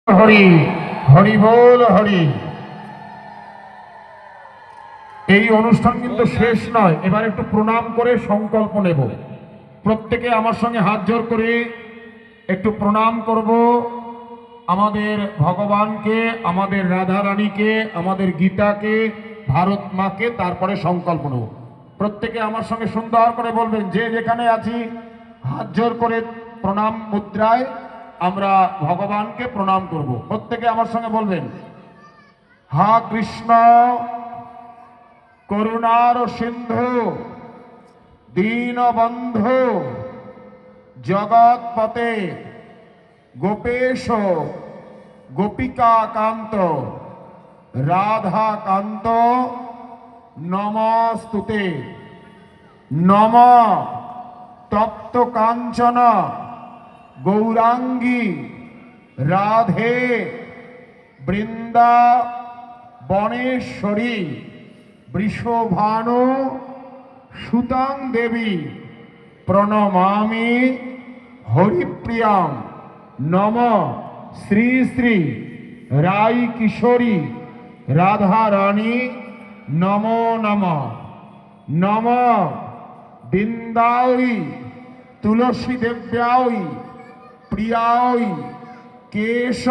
হরি হরি বল হরি। এই অনুষ্ঠান কিন্তু শেষ নয়, এবার একটু প্রণাম করে সংকল্প নেব। প্রত্যেকে আমার সঙ্গে হাত জোড় করে একটু প্রণাম করব আমাদের ভগবানকে, আমাদের রাধা রানীকে, আমাদের গীতাকে, ভারত মাকে, তারপরে সংকল্প নেব। প্রত্যেকে আমার সঙ্গে সুন্দর করে বলবেন, যে যেখানে আছি হাত জোড় করে প্রণাম মুদ্রায় আমরা ভগবানকে প্রণাম করব। প্রত্যেকে আমার সঙ্গে বলবেন, হা কৃষ্ণ করুণার সিন্ধু দীনবন্ধু জগৎপতে গোপেশ গোপিকা কান্ত রাধা কান্ত নমস্তুতে। নম তপ্ত কাঞ্চন গৌরাঙ্গী রাধে বৃন্দা বনেশ্বরী বৃষভানু সুতাং দেবী প্রণমামি হরিপ্রিয়াম। নম শ্রী শ্রী রাই কিশোরী রাধা রানী নমো নম। নম বৃন্দাই তুলসী দেব্যাই প্রিয়াই কেশ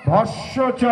ভস্য চ